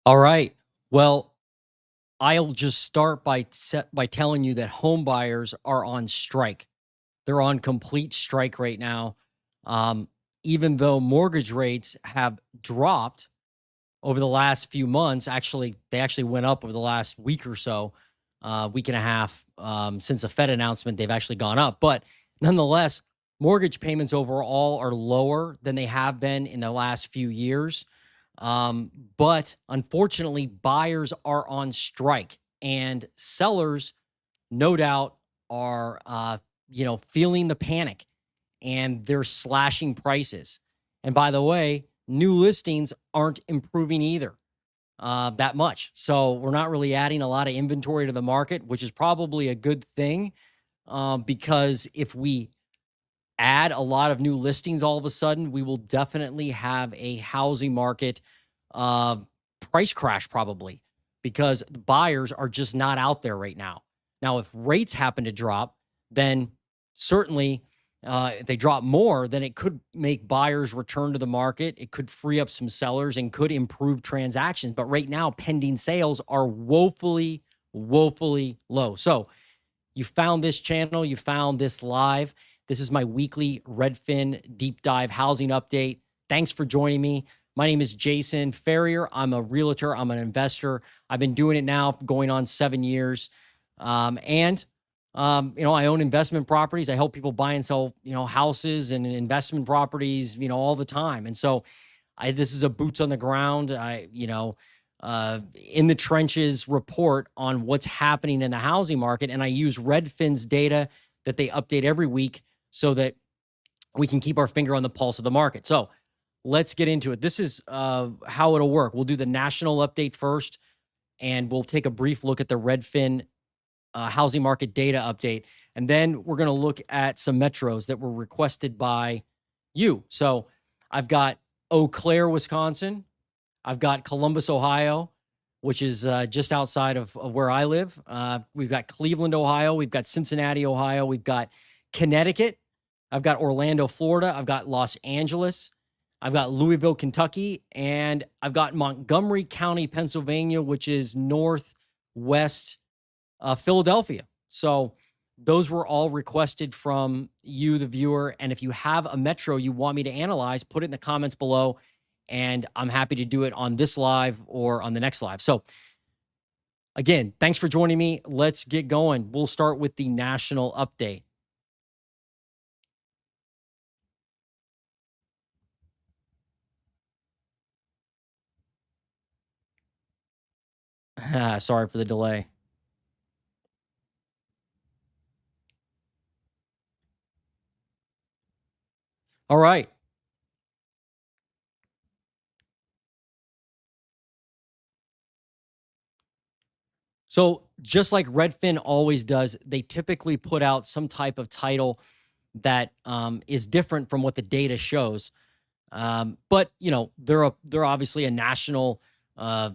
All right. Well, I'll just start by telling you that home buyers are on strike. They're on complete strike right now. Um, Even though mortgage rates have dropped over the last few months, they actually went up over the last week or so, week and a half since the Fed announcement. They've actually gone up, but nonetheless, mortgage payments overall are lower than they have been in the last few years. But unfortunately, buyers are on strike, and sellers, no doubt, are feeling the panic, and they're slashing prices. And by the way, new listings aren't improving either that much. So we're not really adding a lot of inventory to the market, which is probably a good thing, because if we add a lot of new listings all of a sudden, we will definitely have a housing market uh, price crash probably, because the buyers are just not out there right now. Now, if rates happen to drop, then certainly if they drop more, then it could make buyers return to the market. It could free up some sellers and could improve transactions. But right now, pending sales are woefully, woefully low. So you found this channel, you found this live. This is my weekly Redfin deep dive housing update. Thanks for joining me. My name is Jason Ferrier. I'm a realtor, I'm an investor. I've been doing it now going on 7 years. I own investment properties. I help people buy and sell, houses and investment properties, all the time. And so this is a boots on the ground. In the trenches report on what's happening in the housing market. And I use Redfin's data that they update every week so that we can keep our finger on the pulse of the market. So let's get into it. This is how it'll work. We'll do the national update first, and we'll take a brief look at the Redfin housing market data update. And then we're going to look at some metros that were requested by you. So I've got Eau Claire, Wisconsin. I've got Columbus, Ohio, which is just outside of where I live. We've got Cleveland, Ohio. We've got Cincinnati, Ohio. We've got Connecticut. I've got Orlando, Florida. I've got Los Angeles. I've got Louisville, Kentucky. And I've got Montgomery County, Pennsylvania, which is northwest Philadelphia. So those were all requested from you, the viewer. And if you have a metro you want me to analyze, put it in the comments below, and I'm happy to do it on this live or on the next live. So again, thanks for joining me. Let's get going. We'll start with the national update. Sorry for the delay. All right. So just like Redfin always does, they typically put out some type of title that is different from what the data shows. But they're obviously a national, a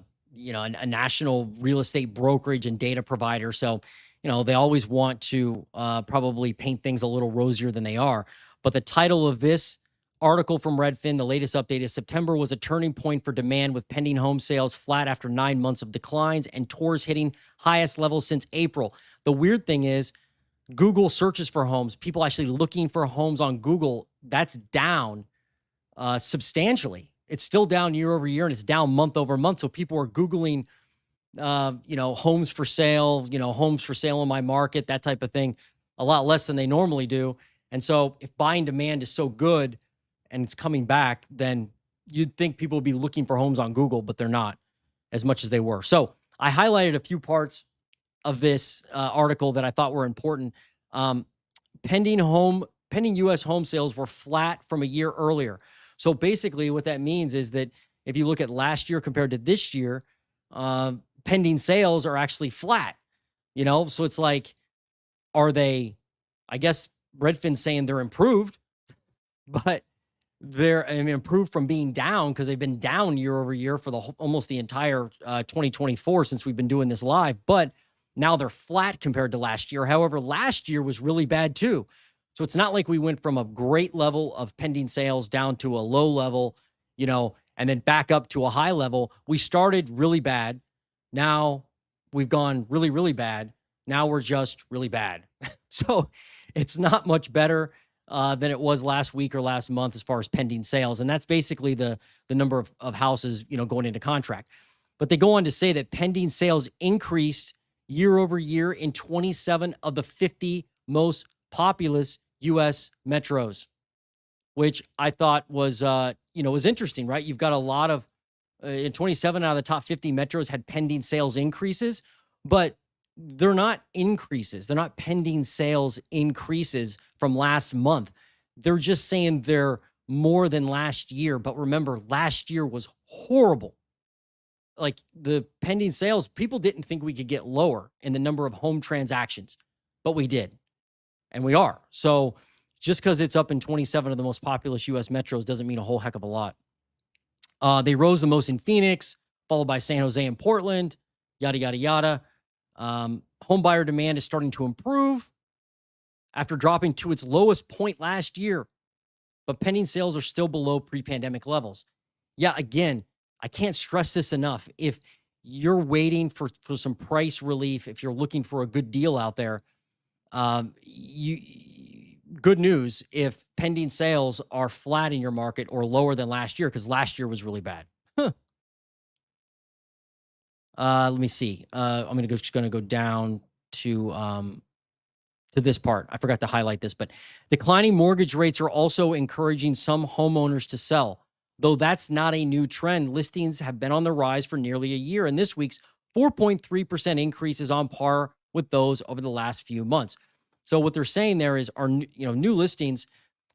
national real estate brokerage and data provider. So they always want to probably paint things a little rosier than they are. But the title of this article from Redfin, the latest update, is September was a turning point for demand, with pending home sales flat after 9 months of declines and tours hitting highest levels since April. The weird thing is, Google searches for homes, people actually looking for homes on Google, that's down substantially. It's still down year over year, and it's down month over month. So people are Googling, homes for sale, homes for sale in my market, that type of thing, a lot less than they normally do. And so if buying demand is so good and it's coming back, then you'd think people would be looking for homes on Google, but they're not as much as they were. So I highlighted a few parts of this article that I thought were important. Pending U.S. home sales were flat from a year earlier. So basically, what that means is that if you look at last year compared to this year, pending sales are actually flat. So it's like, are they? I guess Redfin's saying they're improved, but they're improved from being down, because they've been down year over year for almost the entire 2024 since we've been doing this live. But now they're flat compared to last year. However, last year was really bad too. So it's not like we went from a great level of pending sales down to a low level, and then back up to a high level. We started really bad. Now we've gone really, really bad. Now we're just really bad. So it's not much better than it was last week or last month as far as pending sales. And that's basically the number of houses, going into contract. But they go on to say that pending sales increased year over year in 27 of the 50 most populous U.S. metros, which I thought was, was interesting, right? You've got a lot of, in 27 out of the top 50 metros had pending sales increases, but they're not increases. They're not pending sales increases from last month. They're just saying they're more than last year. But remember, last year was horrible. Like the pending sales, people didn't think we could get lower in the number of home transactions, but we did. And we are. So just because it's up in 27 of the most populous U.S. metros doesn't mean a whole heck of a lot. They rose the most in Phoenix, followed by San Jose and Portland, yada, yada, yada. Home buyer demand is starting to improve after dropping to its lowest point last year, but pending sales are still below pre-pandemic levels. Yeah, again, I can't stress this enough. If you're waiting for some price relief, if you're looking for a good deal out there, good news if pending sales are flat in your market or lower than last year, because last year was really bad. Let me see. I'm just going to go down to this part. I forgot to highlight this, but declining mortgage rates are also encouraging some homeowners to sell. Though that's not a new trend, listings have been on the rise for nearly a year, and this week's 4.3% increase is on par with those over the last few months. So what they're saying there is our new listings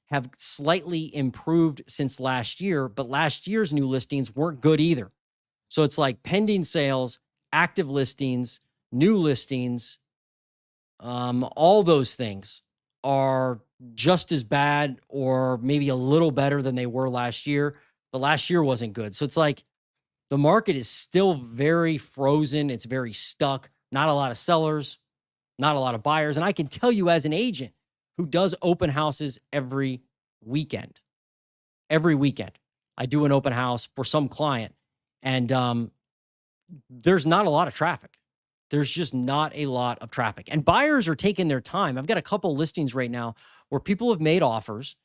have slightly improved since last year, but last year's new listings weren't good either. So it's like pending sales, active listings, new listings, all those things are just as bad or maybe a little better than they were last year, but last year wasn't good. So it's like the market is still very frozen. It's very stuck. Not a lot of sellers, not a lot of buyers. And I can tell you as an agent who does open houses every weekend, I do an open house for some client, and there's not a lot of traffic. There's just not a lot of traffic. And buyers are taking their time. I've got a couple listings right now where people have made offers,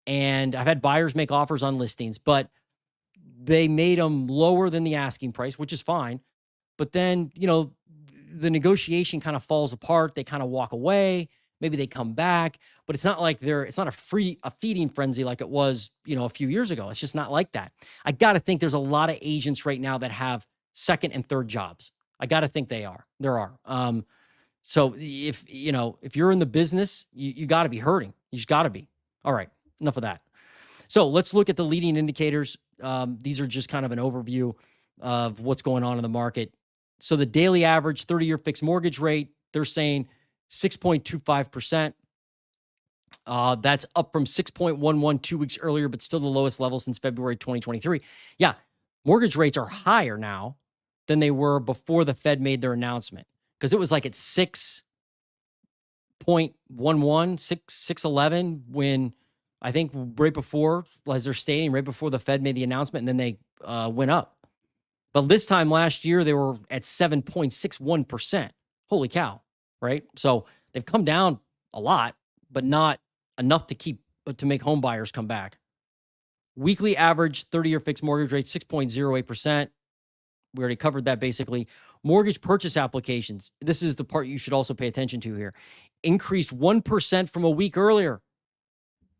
and I've had buyers make offers on listings, but they made them lower than the asking price, which is fine. But then, the negotiation kind of falls apart. They kind of walk away. Maybe they come back, but it's not like it's not a feeding frenzy like it was, a few years ago. It's just not like that. I got to think there's a lot of agents right now that have second and third jobs. I got to think there are. So if you're in the business, you got to be hurting. You just got to be. All right. Enough of that. So let's look at the leading indicators. These are just kind of an overview of what's going on in the market. So the daily average 30-year fixed mortgage rate, they're saying 6.25%. That's up from 6.11 2 weeks earlier, but still the lowest level since February 2023. Yeah, mortgage rates are higher now than they were before the Fed made their announcement, because it was like at 6.11, 6.11 when I think right before, as they're stating, right before the Fed made the announcement, and then they went up. But this time last year, they were at 7.61%. Holy cow, right? So they've come down a lot, but not enough to make home buyers come back. Weekly average 30-year fixed mortgage rate, 6.08%. We already covered that basically. Mortgage purchase applications. This is the part you should also pay attention to here. Increased 1% from a week earlier.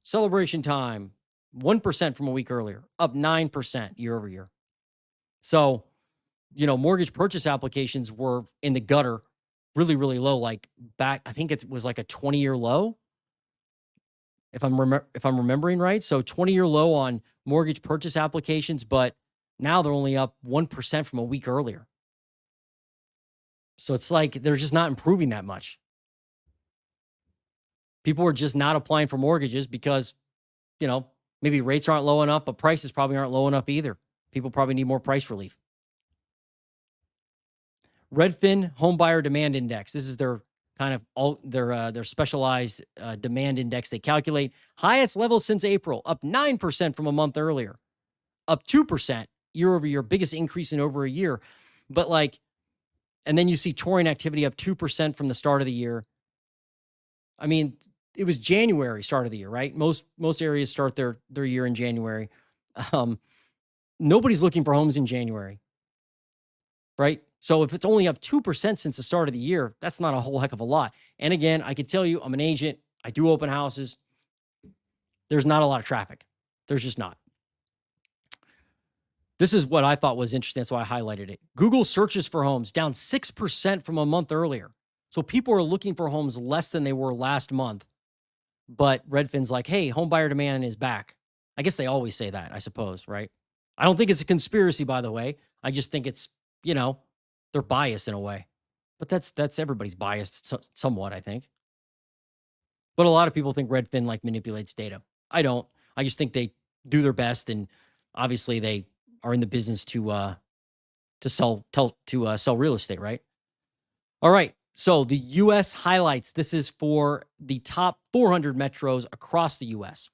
Celebration time, 1% from a week earlier, up 9% year over year. So, mortgage purchase applications were in the gutter, really, really low, like back, I think it was like a 20-year low, if I'm remembering right. So 20-year low on mortgage purchase applications, but now they're only up 1% from a week earlier. So it's like they're just not improving that much. People are just not applying for mortgages because, maybe rates aren't low enough, but prices probably aren't low enough either. People probably need more price relief. Redfin Homebuyer Demand Index. This is their kind of their specialized demand index they calculate. Highest level since April, up 9% from a month earlier. up 2% year over year, biggest increase in over a year. But like, and then you see touring activity up 2% from the start of the year. I mean, it was January start of the year, right? Most areas start their year in January. Nobody's looking for homes in January, right? So if it's only up 2% since the start of the year, that's not a whole heck of a lot. And again, I can tell you, I'm an agent. I do open houses. There's not a lot of traffic. There's just not. This is what I thought was interesting. That's why I highlighted it. Google searches for homes down 6% from a month earlier. So people are looking for homes less than they were last month. But Redfin's like, hey, home buyer demand is back. I guess they always say that, I suppose, right? I don't think it's a conspiracy, by the way. I just think it's, they're biased in a way. But that's everybody's biased somewhat, I think. But a lot of people think Redfin like manipulates data. I don't. I just think they do their best, and obviously they are in the business to sell real estate, right? All right. So the U.S. highlights. This is for the top 400 metros across the U.S.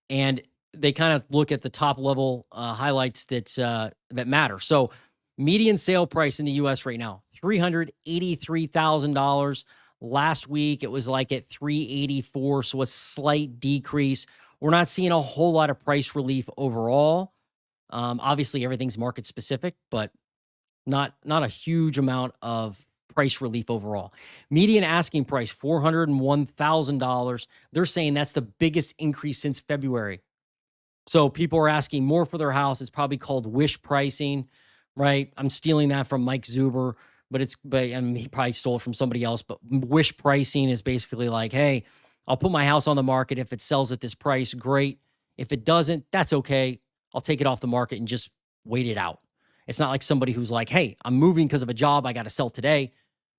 And they kind of look at the top level highlights that matter. So median sale price in the U.S. right now, $383,000. Last week, it was like at $384,000, so a slight decrease. We're not seeing a whole lot of price relief overall. Obviously, everything's market specific, but not a huge amount of price relief overall. Median asking price, $401,000. They're saying that's the biggest increase since February. So people are asking more for their house. It's probably called wish pricing, right? I'm stealing that from Mike Zuber, but he probably stole it from somebody else. But wish pricing is basically like, hey, I'll put my house on the market. If it sells at this price, great. If it doesn't, that's okay. I'll take it off the market and just wait it out. It's not like somebody who's like, hey, I'm moving because of a job. I got to sell today.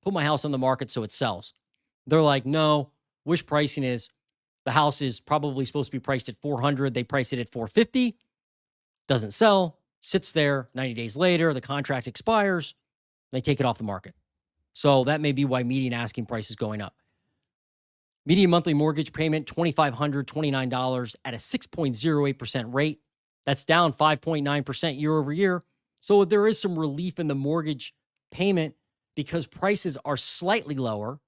Put my house on the market so it sells. They're like, no, wish pricing is the house is probably supposed to be priced at $400,000. They price it at $450,000. Doesn't sell, sits there. 90 days later, the contract expires. They take it off the market. So that may be why median asking price is going up. Median monthly mortgage payment, $2,529 at a 6.08% rate. That's down 5.9% year over year. So there is some relief in the mortgage payment because prices are slightly lower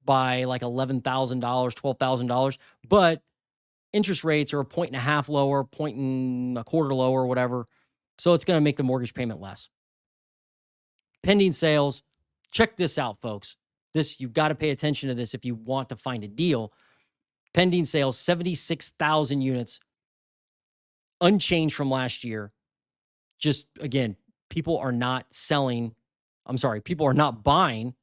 by like $11,000, $12,000, but interest rates are 1.5 lower, 1.25 lower, whatever. So it's going to make the mortgage payment less. Pending sales. Check this out, folks. You've got to pay attention to this if you want to find a deal. Pending sales, 76,000 units, unchanged from last year. Just again, people are not selling. People are not buying,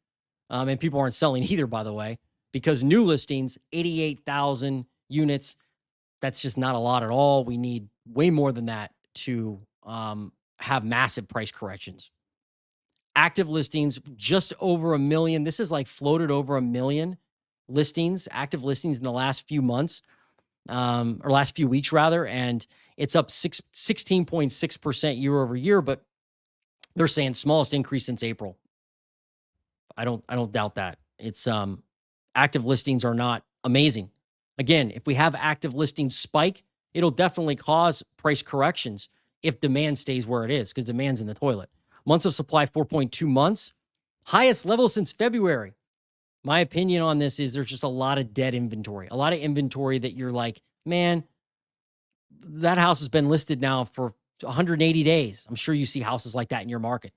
and people aren't selling either, by the way, because new listings, 88,000 units. That's just not a lot at all. We need way more than that to have massive price corrections. Active listings, just over 1 million. This is like floated over 1 million listings, active listings in the last few months, or last few weeks rather, and it's up 16.6% year over year, but they're saying smallest increase since April. I don't doubt that. It's active listings are not amazing. Again, if we have active listings spike, it'll definitely cause price corrections if demand stays where it is, because demand's in the toilet. Months of supply, 4.2 months. Highest level since February. My opinion on this is there's just a lot of dead inventory. A lot of inventory that you're like, man, that house has been listed now for 180 days. I'm sure you see houses like that in your market.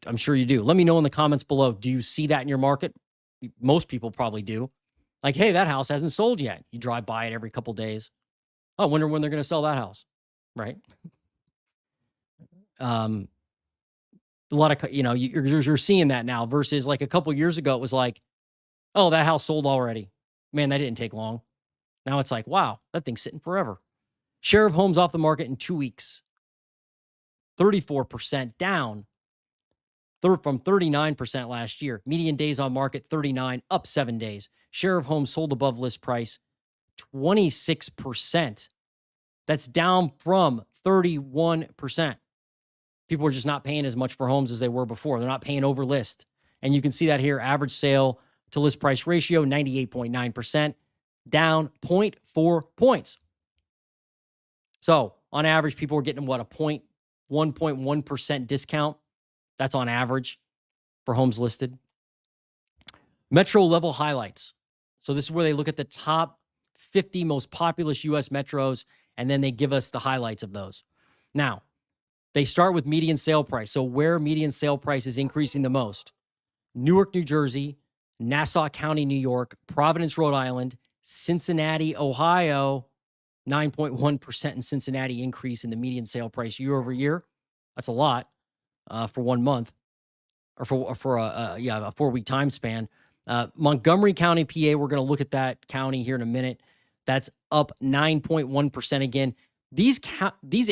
I'm sure you do. Let me know in the comments below. Do you see that in your market? Most people probably do. Like, hey, that house hasn't sold yet. You drive by it every couple days. Oh, I wonder when they're going to sell that house, right? A lot of, you're seeing that now versus like a couple years ago, it was like, oh, that house sold already. Man, that didn't take long. Now it's like, wow, that thing's sitting forever. Share of homes off the market in 2 weeks, 34% down from 39% last year. Median days on market, 39, up 7 days. Share of homes sold above list price, 26%. That's down from 31%. People are just not paying as much for homes as they were before. They're not paying over list. And you can see that here. Average sale to list price ratio, 98.9%, down 4 points. So on average, people are getting what, a 1.1% discount. That's on average for homes listed. Metro level highlights. So this is where they look at the top 50 most populous U.S. metros, and then they give us the highlights of those. Now, they start with median sale price. So where median sale price is increasing the most: Newark, New Jersey, Nassau County, New York, Providence, Rhode Island, Cincinnati, Ohio. 9.1% in Cincinnati increase in the median sale price year over year. That's a lot for 1 month, or for a 4-week time span. Montgomery County, PA, we're going to look at that county here in a minute. That's up 9.1% again. These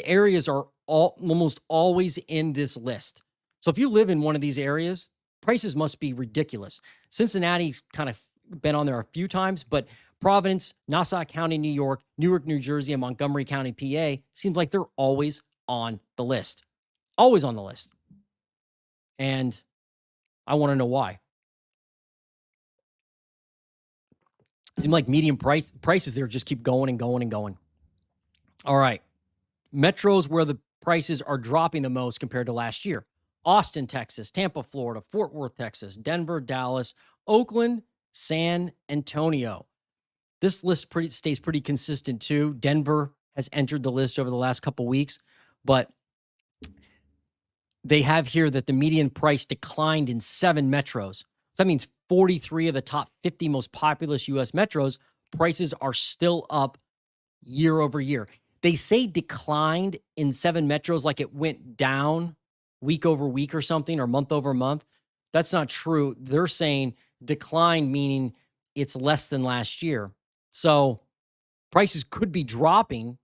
areas are almost always in this list. So if you live in one of these areas, prices must be ridiculous. Cincinnati's kind of been on there a few times, but Providence, Nassau County, New York, Newark, New Jersey, and Montgomery County, PA, seems like they're always on the list. Always on the list. And I want to know why. It seems like median prices there just keep going and going and going. All right. Metros where the prices are dropping the most compared to last year: Austin, Texas; Tampa, Florida; Fort Worth, Texas; Denver, Dallas; Oakland; San Antonio. This list stays pretty consistent too. Denver has entered the list over the last couple weeks, but they have here that the median price declined in 7 metros. So that means 43 of the top 50 most populous U.S. metros, prices are still up year over year. They say declined in 7 metros like it went down week over week or something, or month over month. That's not true. They're saying decline, meaning it's less than last year. So prices could be dropping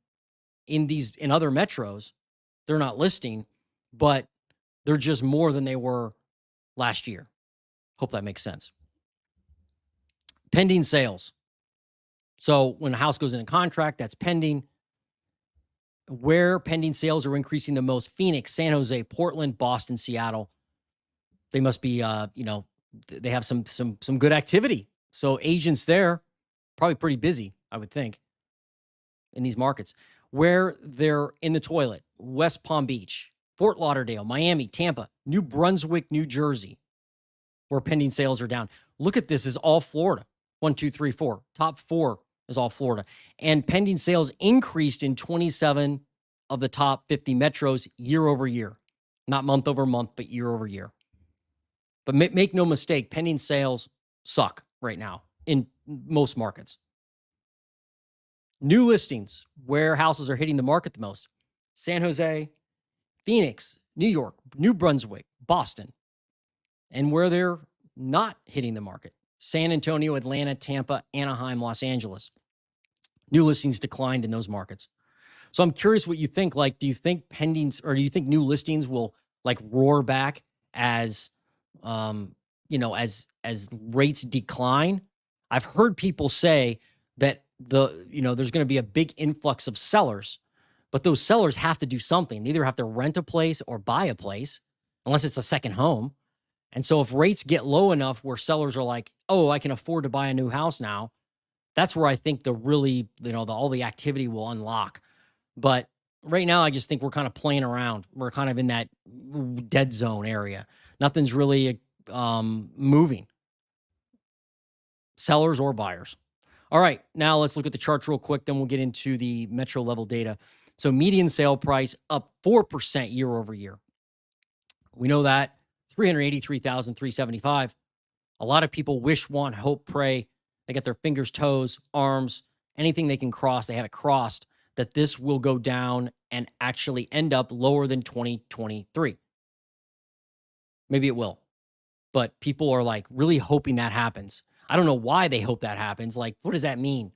in other metros. They're not listing, but they're just more than they were last year. Hope that makes sense. Pending sales. So when a house goes into contract, that's pending. Where pending sales are increasing the most: Phoenix, San Jose, Portland, Boston, Seattle. They must be, they have some good activity. So agents there, probably pretty busy, I would think, in these markets. Where they're in the toilet: West Palm Beach, Fort Lauderdale, Miami, Tampa, New Brunswick, New Jersey, where pending sales are down. Look at this, is all Florida. 1, 2, 3, 4. Top 4 is all Florida. And pending sales increased in 27 of the top 50 metros year over year. Not month over month, but year over year. But make no mistake, pending sales suck right now in most markets. New listings, where houses are hitting the market the most: San Jose, Phoenix, New York, New Brunswick, Boston. And where they're not hitting the market: San Antonio, Atlanta, Tampa, Anaheim, Los Angeles. New listings declined in those markets. So I'm curious what you think. Like, do you think pendings, or do you think new listings will like roar back as as rates decline? I've heard people say that there's going to be a big influx of sellers, but those sellers have to do something. They either have to rent a place or buy a place, unless it's a second home. And so if rates get low enough where sellers are like, oh, I can afford to buy a new house now, that's where I think all the activity will unlock. But right now, I just think we're kind of playing around. We're kind of in that dead zone area. Nothing's really moving, sellers or buyers. All right, now let's look at the charts real quick. Then we'll get into the metro level data. So median sale price up 4% year over year. We know that. 383,375. A lot of people wish, want, hope, pray. They get their fingers, toes, arms, anything they can cross. They have it crossed that this will go down and actually end up lower than 2023. Maybe it will, but people are like really hoping that happens. I don't know why they hope that happens. Like, what does that mean?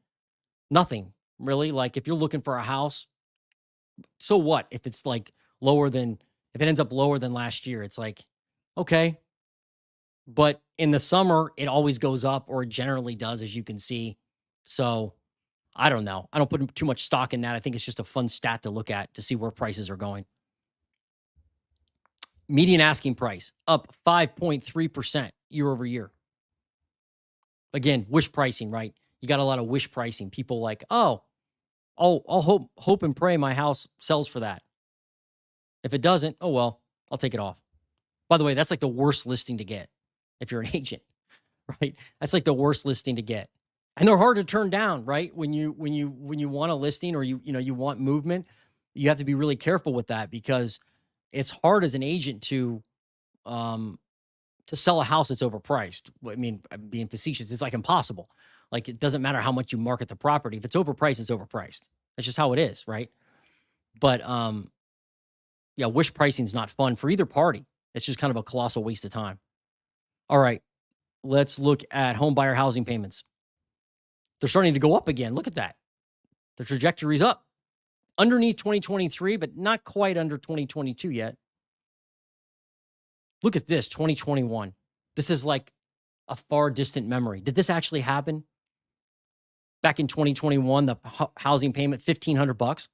Nothing really. Like, if you're looking for a house, so what? If it's like if it ends up lower than last year, it's like, okay. But in the summer, it always goes up, or it generally does, as you can see. So I don't know. I don't put too much stock in that. I think it's just a fun stat to look at to see where prices are going. Median asking price up 5.3% year over year. Again, wish pricing, right? You got a lot of wish pricing. People like, oh, I'll hope and pray my house sells for that. If it doesn't, oh well, I'll take it off. By the way, that's like the worst listing to get if you're an agent, right? That's like the worst listing to get. And they're hard to turn down, right? When you want a listing or you want movement, you have to be really careful with that because it's hard as an agent um to sell a house that's overpriced. I mean, I'm being facetious. It's like impossible. Like it doesn't matter how much you market the property. If it's overpriced, it's overpriced. That's just how it is, right? But yeah, wish pricing is not fun for either party. It's just kind of a colossal waste of time. All right, let's look at home buyer housing payments. They're starting to go up again. Look at that. The trajectory's up underneath 2023, but not quite under 2022 yet. Look at this, 2021. This is like a far distant memory. Did this actually happen? Back in 2021, the housing payment, $1,500.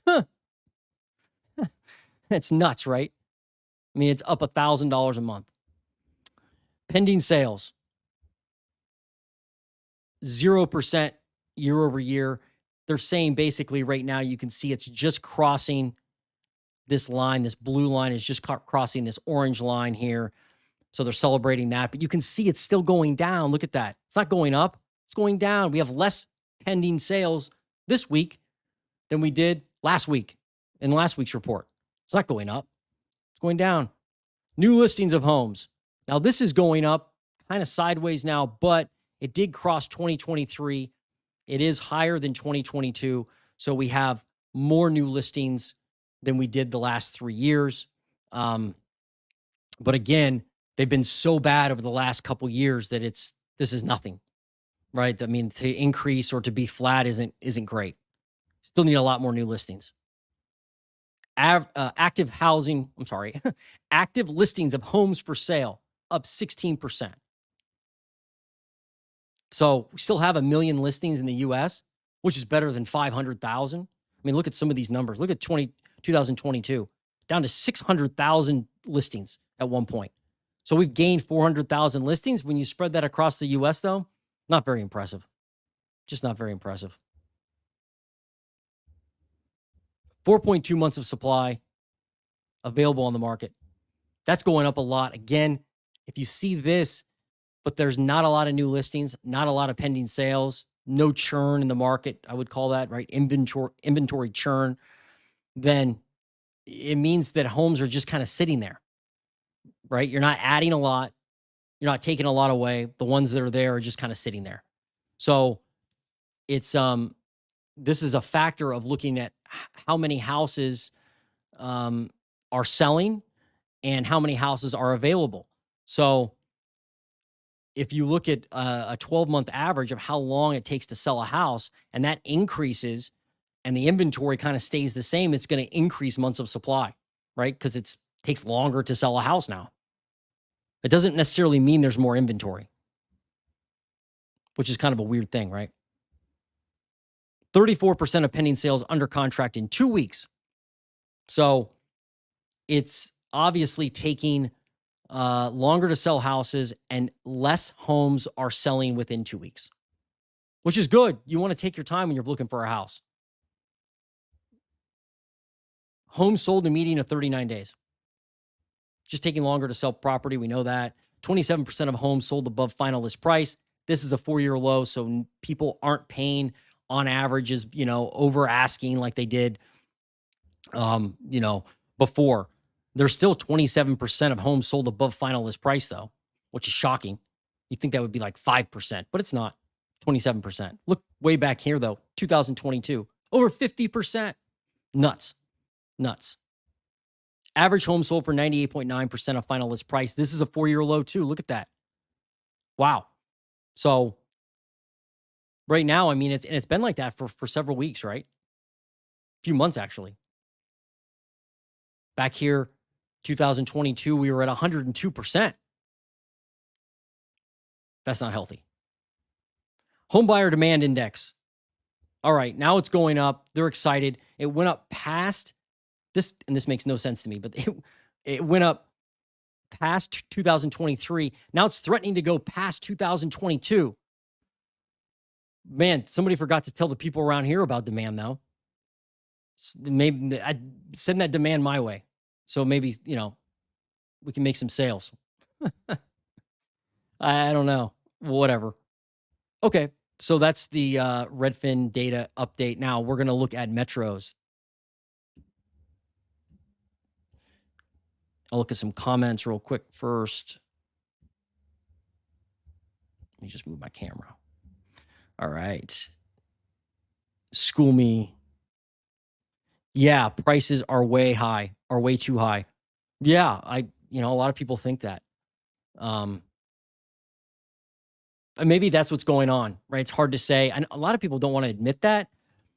Huh. That's nuts, right? I mean, it's up $1,000 a month. Pending sales, 0% year over year. They're saying basically right now, you can see it's just crossing this line. This blue line is just crossing this orange line here. So they're celebrating that, but you can see it's still going down. Look at that. It's not going up. It's going down. We have less pending sales this week than we did last week in last week's report. It's not going up. It's going down. New listings of homes. Now this is going up kind of sideways now, but it did cross 2023. It is higher than 2022. So we have more new listings than we did the last 3 years. But again, they've been so bad over the last couple years that this is nothing, right? I mean, to increase or to be flat isn't great. Still need a lot more new listings. Active housing, I'm sorry, active listings of homes for sale up 16%. So we still have 1 million listings in the US, which is better than 500,000. I mean, look at some of these numbers. Look at 2022, down to 600,000 listings at one point. So we've gained 400,000 listings. When you spread that across the US, though, not very impressive. Just not very impressive. 4.2 months of supply available on the market. That's going up a lot. Again, if you see this, but there's not a lot of new listings, not a lot of pending sales, no churn in the market, I would call that, right? Inventory churn, then it means that homes are just kind of sitting there, right? You're not adding a lot. You're not taking a lot away. The ones that are there are just kind of sitting there. So it's this is a factor of looking at how many houses are selling and how many houses are available. So if you look at a 12-month average of how long it takes to sell a house, and that increases and the inventory kind of stays the same, it's going to increase months of supply, right? Because it takes longer to sell a house now. It doesn't necessarily mean there's more inventory, which is kind of a weird thing, right? 34% of pending sales under contract in 2 weeks. So it's obviously taking longer to sell houses, and less homes are selling within 2 weeks, which is good. You want to take your time when you're looking for a house. Homes sold in a median of 39 days. Just taking longer to sell property. We know that. 27% of homes sold above final list price. This is a 4-year low, so people aren't paying on averages, over asking like they did, before. There's still 27% of homes sold above final list price, though, which is shocking. You'd think that would be like 5%, but it's not. 27%. Look way back here, though, 2022, over 50%. Nuts. Average home sold for 98.9% of final list price. This is a 4-year low, too. Look at that. Wow. So right now, I mean, it's been like that for several weeks, right? A few months, actually. Back here, 2022, we were at 102%. That's not healthy. Home buyer demand index. All right, now it's going up. They're excited. It went up past this, and this makes no sense to me, but it went up past 2023. Now it's threatening to go past 2022. Man, somebody forgot to tell the people around here about demand, though. Maybe I'd send that demand my way. So maybe, we can make some sales. I don't know. Whatever. Okay. So that's the Redfin data update. Now we're going to look at metros. I'll look at some comments real quick first. Let me just move my camera. All right. School me. Yeah, prices are way high, are way too high. Yeah, a lot of people think that. Um, and maybe that's what's going on, right? It's hard to say. And a lot of people don't want to admit that,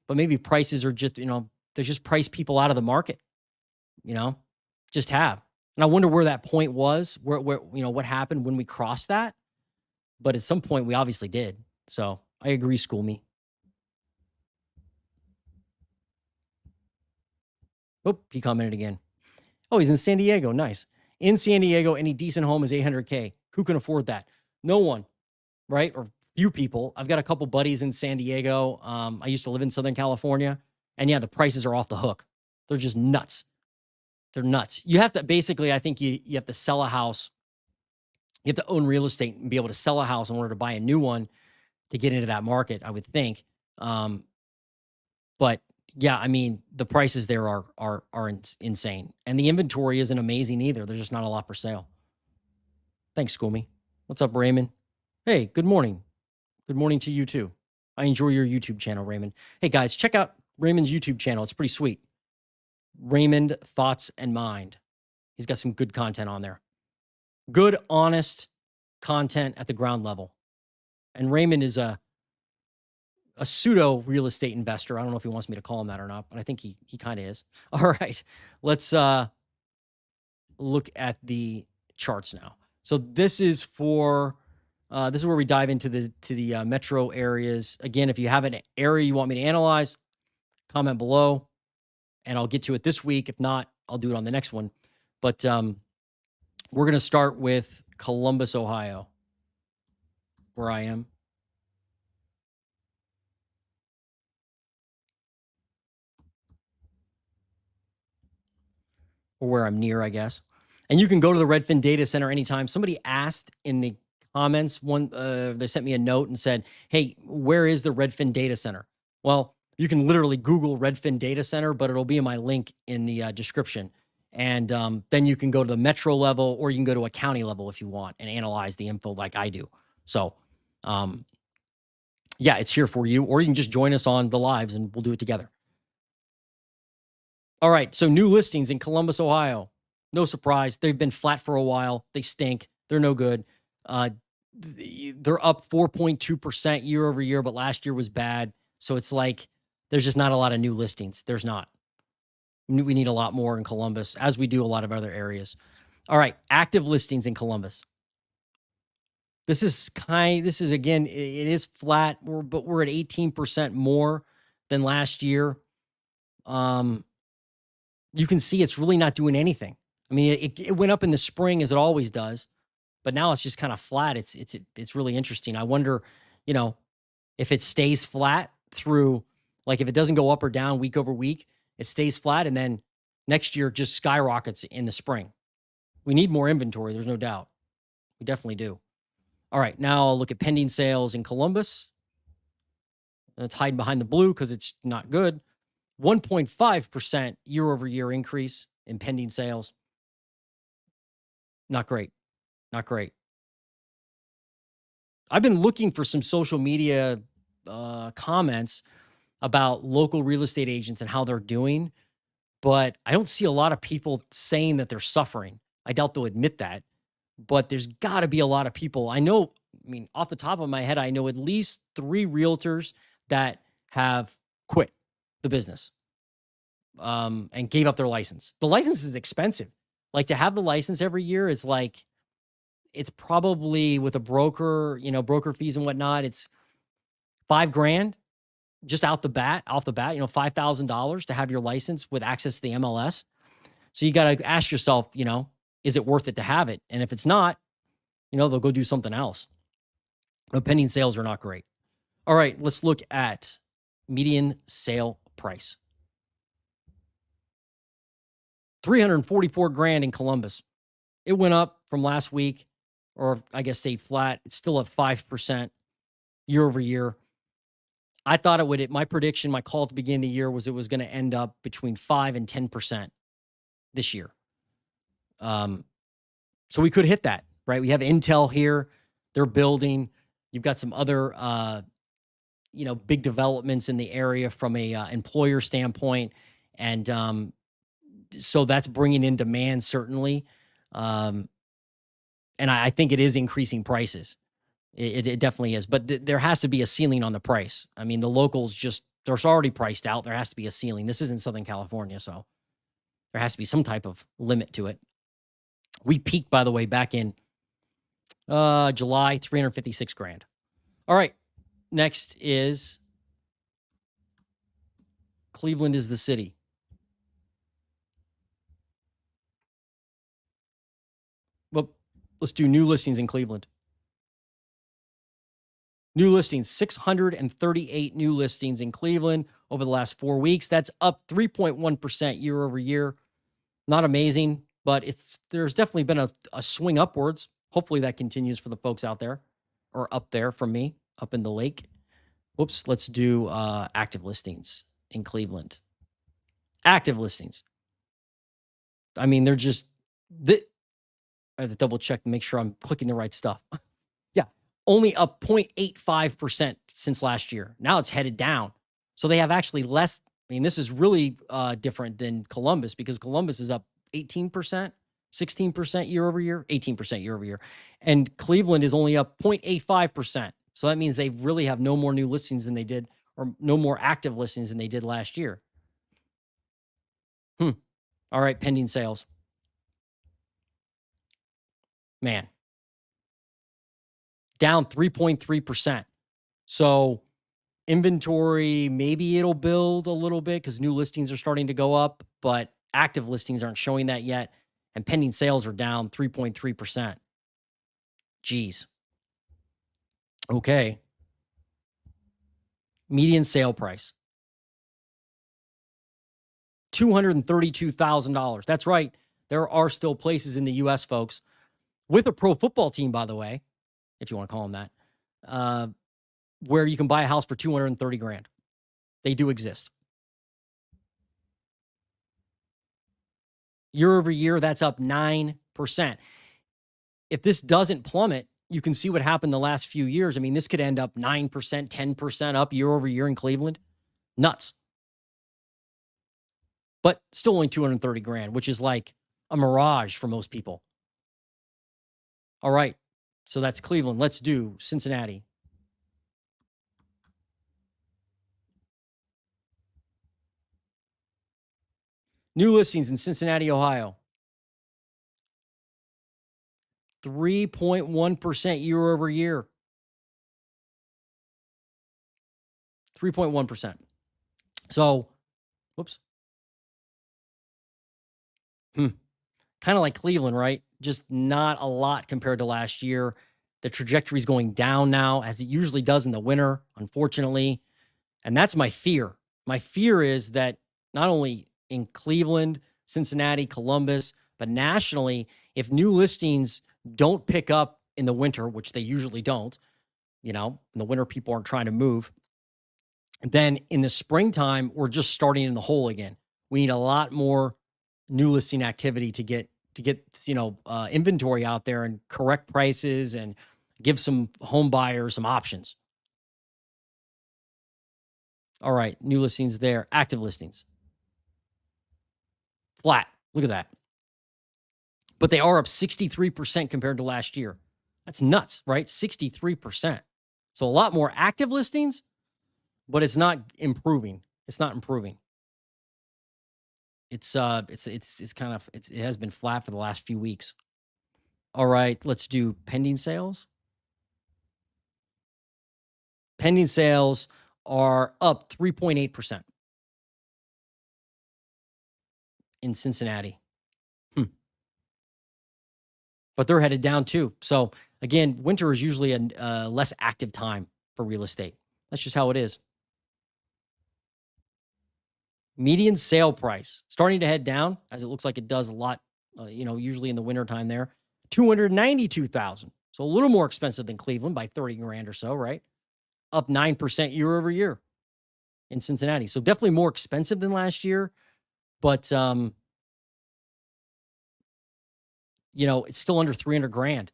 but maybe prices are just, they just price people out of the market, you know, just have. And I wonder where that point was, where what happened when we crossed that. But at some point we obviously did. So I agree, school me. Oh, he commented again. Oh, he's in San Diego. Nice. In San Diego, any decent home is 800K. Who can afford that? No one, right? Or few people. I've got a couple buddies in San Diego. I used to live in Southern California. And yeah, the prices are off the hook. They're just nuts. They're nuts. You have to basically, I think you have to sell a house. You have to own real estate and be able to sell a house in order to buy a new one to get into that market, I would think. But yeah, I mean, the prices there are insane, and the inventory isn't amazing either. There's just not a lot for sale. Thanks, Schoolme. What's up, Raymond? Hey, good morning. Good morning to you too. I enjoy your YouTube channel, Raymond. Hey guys, check out Raymond's YouTube channel. It's pretty sweet. Raymond Thoughts and Mind. He's got some good content on there. Good, honest content at the ground level. And Raymond is a pseudo real estate investor. I don't know if he wants me to call him that or not, but I think he kind of is. All right, let's look at the charts now. So this is for this is where we dive into the metro areas. Again, if you have an area you want me to analyze, comment below, and I'll get to it this week. If not, I'll do it on the next one. But we're going to start with Columbus, Ohio, where I am. Or where I'm near, I guess. And you can go to the Redfin data center anytime. Somebody asked in the comments, they sent me a note and said, hey, where is the Redfin data center? Well, you can literally Google Redfin data center, but it'll be in my link in the description. And then you can go to the metro level, or you can go to a county level if you want and analyze the info like I do. So yeah, it's here for you, or you can just join us on the lives and we'll do it together. All right, so new listings in Columbus, Ohio. No surprise, they've been flat for a while. They stink. They're no good. They're up 4.2% year over year, but last year was bad. So it's like there's just not a lot of new listings. There's not. We need a lot more in Columbus, as we do a lot of other areas. All right, active listings in Columbus. This is again, it is flat, but we're at 18% more than last year. You can see it's really not doing anything. I mean, it went up in the spring as it always does, but now it's just kind of flat. It's really interesting. I wonder, if it stays flat through, like if it doesn't go up or down week over week, it stays flat, and then next year just skyrockets in the spring. We need more inventory. There's no doubt. We definitely do. All right, now I'll look at pending sales in Columbus. It's hiding behind the blue because it's not good. 1.5% year over year increase in pending sales. Not great. Not great. I've been looking for some social media comments about local real estate agents and how they're doing, but I don't see a lot of people saying that they're suffering. I doubt they'll admit that, but there's got to be a lot of people. I mean, off the top of my head, I know at least 3 realtors that have quit the business and gave up their license. The license is expensive. Like, to have the license every year is like, it's probably with a broker, broker fees and whatnot, it's $5,000 just off the bat, $5,000 to have your license with access to the MLS. So you got to ask yourself, is it worth it to have it? And if it's not, they'll go do something else. But pending sales are not great. All right, let's look at median sale price. 344 grand in Columbus. It went up from last week, or I guess stayed flat. It's still at 5% year over year. I thought it would, my prediction, my call at the beginning of the year was it was going to end up between 5 and 10% this year. So we could hit that, right? We have Intel here. They're building. You've got some other, big developments in the area from a employer standpoint. And so that's bringing in demand, certainly. And I think it is increasing prices. It definitely is. But there has to be a ceiling on the price. I mean, the locals they're already priced out. There has to be a ceiling. This isn't Southern California, so there has to be some type of limit to it. We peaked, by the way, back in July, 356 grand. All right. Next is Cleveland is the city. Well, let's do new listings in Cleveland. New listings, 638 new listings in Cleveland over the last 4 weeks. That's up 3.1% year over year. Not amazing, but there's definitely been a swing upwards. Hopefully that continues for the folks out there, or up there from me, up in the lake. Whoops, let's do active listings in Cleveland. Active listings. I mean, they're just, I have to double check to make sure I'm clicking the right stuff. Yeah, only up 0.85% since last year. Now it's headed down. So they have actually less. I mean, this is really different than Columbus, because Columbus is up 18%, 16% year over year, 18% year over year. And Cleveland is only up 0.85%. So that means they really have no more new listings than they did, or no more active listings than they did last year. All right, pending sales. Man, down 3.3%. So inventory, maybe it'll build a little bit because new listings are starting to go up, but active listings aren't showing that yet. And pending sales are down 3.3%. Geez. Okay. Median sale price, $232,000. That's right. There are still places in the U.S., folks, with a pro football team, by the way, if you want to call them that, where you can buy a house for 230 grand. They do exist. Year over year, that's up 9%. If this doesn't plummet, you can see what happened the last few years. I mean, this could end up 9%, 10% up year over year in Cleveland. Nuts. But still only 230 grand, which is like a mirage for most people. All right. So that's Cleveland. Let's do Cincinnati. New listings in Cincinnati, Ohio. 3.1% year over year. 3.1%. So, whoops. Kind of like Cleveland, right? Just not a lot compared to last year. The trajectory is going down now, as it usually does in the winter, unfortunately. And that's my fear. My fear is that not only in Cleveland, Cincinnati, Columbus, but nationally, if new listings don't pick up in the winter, which they usually don't, in the winter, people aren't trying to move. Then in the springtime, we're just starting in the hole again. We need a lot more new listing activity to get inventory out there and correct prices and give some home buyers some options. All right, new listings there, active listings. Flat. Look at that. But they are up 63% compared to last year. That's nuts, right? 63%. So a lot more active listings, but it's not improving. It's not improving. It has been flat for the last few weeks. All right, let's do pending sales. Pending sales are up 3.8% in Cincinnati. But they're headed down too. So again, winter is usually a less active time for real estate. That's just how it is. Median sale price starting to head down, as it looks like it does a lot, usually in the wintertime there. 292,000. So a little more expensive than Cleveland by 30 grand or so, right? Up 9% year over year in Cincinnati. So definitely more expensive than last year, but it's still under 300 grand.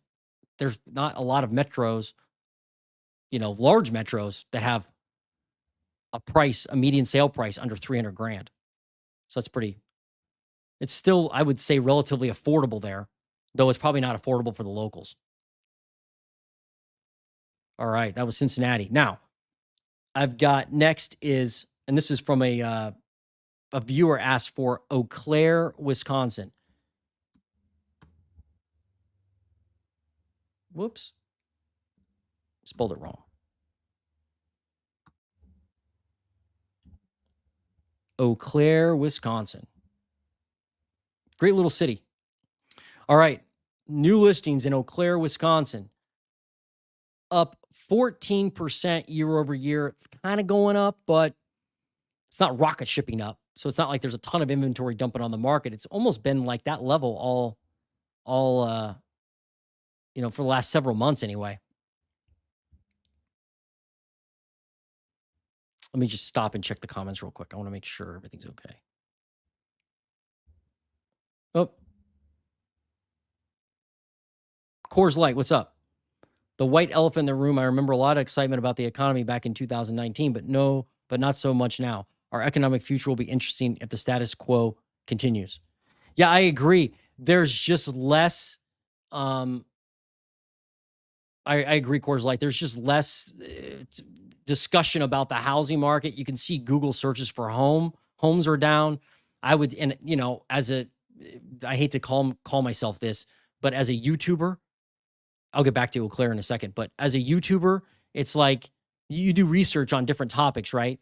There's not a lot of metros, large metros that have a median sale price under 300 grand. So it's still, I would say, relatively affordable there, though it's probably not affordable for the locals. All right, that was Cincinnati. Now, I've got next is, and this is from a viewer asked for Eau Claire, Wisconsin. Whoops. Spelled it wrong. Eau Claire, Wisconsin. Great little city. All right. New listings in Eau Claire, Wisconsin. Up 14% year over year. Kind of going up, but it's not rocket shipping up. So it's not like there's a ton of inventory dumping on the market. It's almost been like that level all for the last several months anyway. Let me just stop and check the comments real quick. I want to make sure everything's okay. Oh, Coors Light, what's up? The white elephant in the room. I remember a lot of excitement about the economy back in 2019, but not so much now. Our economic future will be interesting if the status quo continues. Yeah, I agree. There's just less. I agree, Coors Light. There's just less discussion about the housing market. You can see Google searches for homes are down. I hate to call myself this, but as a YouTuber, I'll get back to Eau Claire in a second. But as a YouTuber, it's like you do research on different topics, right?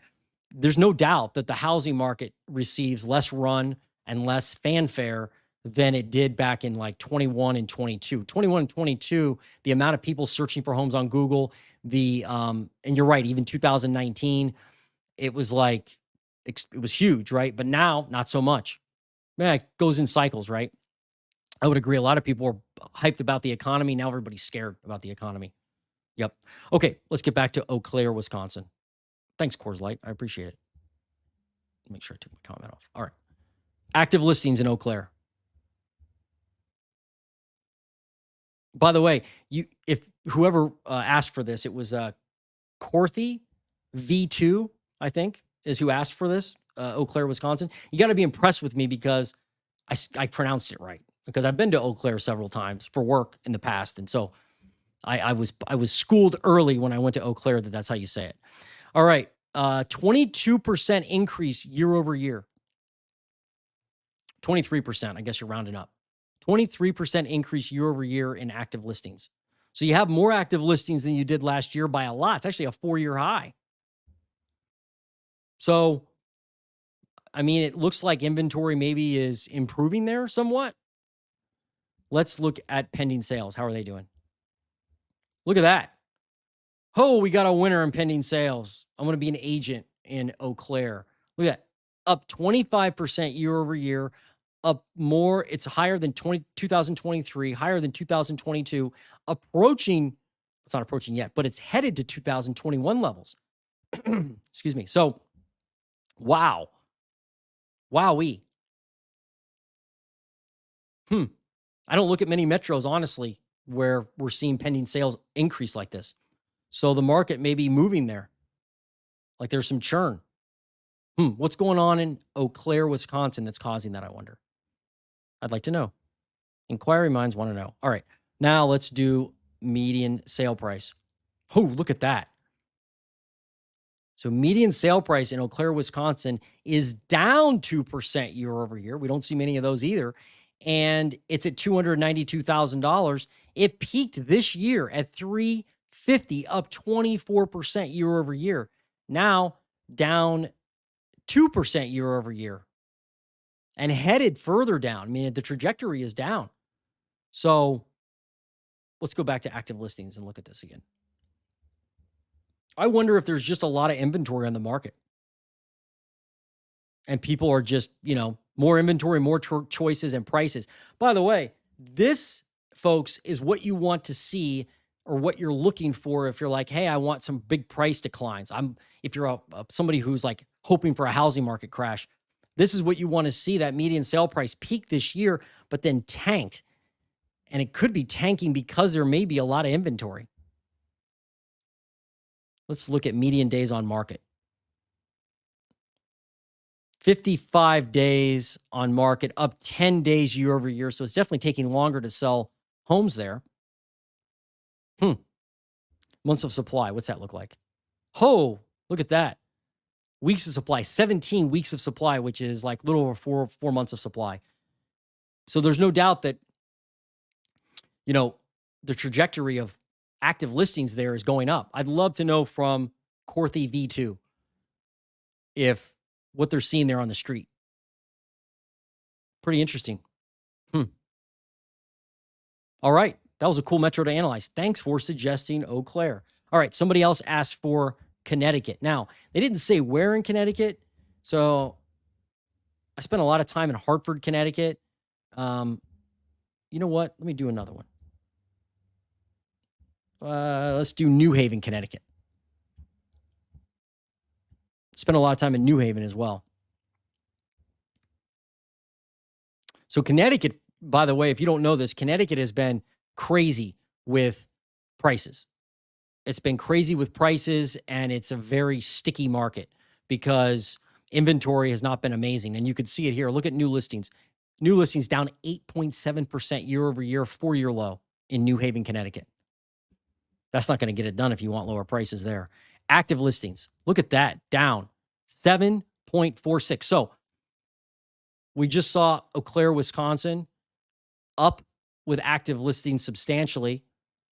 There's no doubt that the housing market receives less run and less fanfare than it did back in like 21 and 22. 21 and 22, the amount of people searching for homes on Google, and you're right, even 2019, it was like, it was huge, right? But now, not so much. Yeah, it goes in cycles, right? I would agree. A lot of people are hyped about the economy. Now everybody's scared about the economy. Yep. Okay, let's get back to Eau Claire, Wisconsin. Thanks, Coors Light. I appreciate it. Make sure I took my comment off. All right. Active listings in Eau Claire. By the way, if whoever asked for this, it was Corthy V2, I think, is who asked for this, Eau Claire, Wisconsin. You got to be impressed with me because I pronounced it right, because I've been to Eau Claire several times for work in the past, and so I was schooled early when I went to Eau Claire that that's how you say it. All right, 22% increase year over year. 23%, I guess you're rounding up. 23% increase year over year in active listings. So you have more active listings than you did last year by a lot. It's actually a 4-year high. So, I mean, it looks like inventory maybe is improving there somewhat. Let's look at pending sales. How are they doing? Look at that. Oh, we got a winner in pending sales. I'm going to be an agent in Eau Claire. Look at that. Up 25% year over year. Up more. It's higher than 2023, higher than 2022, approaching, it's not approaching yet, but it's headed to 2021 levels. Excuse me. So, wow. Wowee. I don't look at many metros, honestly, where we're seeing pending sales increase like this. So the market may be moving there. Like there's some churn. What's going on in Eau Claire, Wisconsin that's causing that, I wonder? I'd like to know. Inquiry minds want to know. All right. Now let's do median sale price. Oh, look at that. So median sale price in Eau Claire, Wisconsin is down 2% year over year. We don't see many of those either. And it's at $292,000. It peaked this year at $350,000, up 24% year over year. Now down 2% year over year and headed further down. I mean, the trajectory is down. So let's go back to active listings and look at this again. I wonder if there's just a lot of inventory on the market and people are just, more inventory, more choices and prices. By the way, this, folks, is what you want to see or what you're looking for if you're like, hey, I want some big price declines. If you're somebody who's like hoping for a housing market crash, this is what you want to see, that median sale price peak this year, but then tanked. And it could be tanking because there may be a lot of inventory. Let's look at median days on market. 55 days on market, up 10 days year over year. So it's definitely taking longer to sell homes there. Months of supply. What's that look like? Oh, look at that. Weeks of supply, 17 weeks of supply, which is like a little over four months of supply. So there's no doubt that, the trajectory of active listings there is going up. I'd love to know from Corthy V2 if what they're seeing there on the street. Pretty interesting. All right. That was a cool metro to analyze. Thanks for suggesting Eau Claire. All right. Somebody else asked for Connecticut. Now, they didn't say where in Connecticut. So I spent a lot of time in Hartford, Connecticut. You know what? Let me do another one. Let's do New Haven, Connecticut. Spent a lot of time in New Haven as well. So Connecticut, by the way, if you don't know this, Connecticut has been crazy with prices. It's been crazy with prices, and it's a very sticky market because inventory has not been amazing. And you could see it here. Look at new listings. New listings down 8.7% year over year, 4-year low in New Haven, Connecticut. That's not going to get it done if you want lower prices there. Active listings. Look at that. Down 7.46. So we just saw Eau Claire, Wisconsin, up with active listings substantially.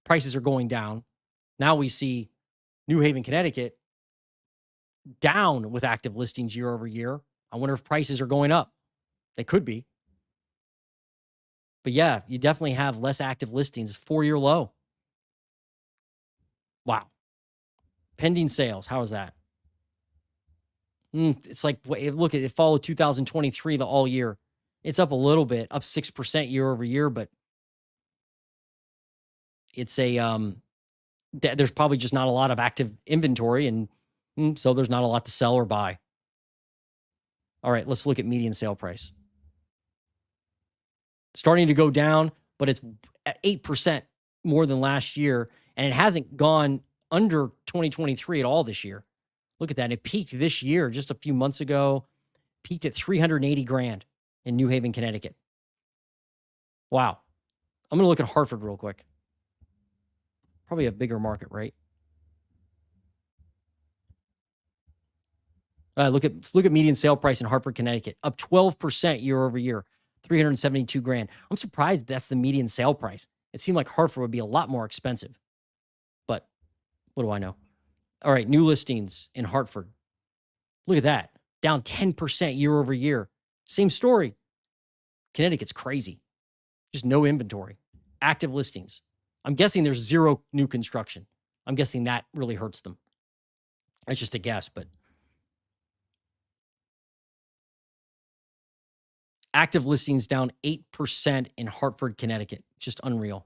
Prices are going down. Now we see New Haven, Connecticut, down with active listings year over year. I wonder if prices are going up. They could be. But yeah, you definitely have less active listings. 4-year low. Wow. Pending sales. How is that? It's like, look, it followed 2023 the all year. It's up a little bit, up 6% year over year, but it's there's probably just not a lot of active inventory, and so there's not a lot to sell or buy. All right, let's look at median sale price. Starting to go down, but it's 8% more than last year, and it hasn't gone under 2023 at all this year. Look at that. It peaked this year just a few months ago, peaked at 380 grand in New Haven, Connecticut. Wow. I'm going to look at Hartford real quick. Probably a bigger market, right? Let's look at median sale price in Hartford, Connecticut, up 12% year over year, 372 grand. I'm surprised that's the median sale price. It seemed like Hartford would be a lot more expensive, but what do I know? All right, new listings in Hartford. Look at that, down 10% year over year. Same story. Connecticut's crazy. Just no inventory. Active listings. I'm guessing there's zero new construction. I'm guessing that really hurts them. It's just a guess, but active listings down 8% in Hartford, Connecticut. Just unreal.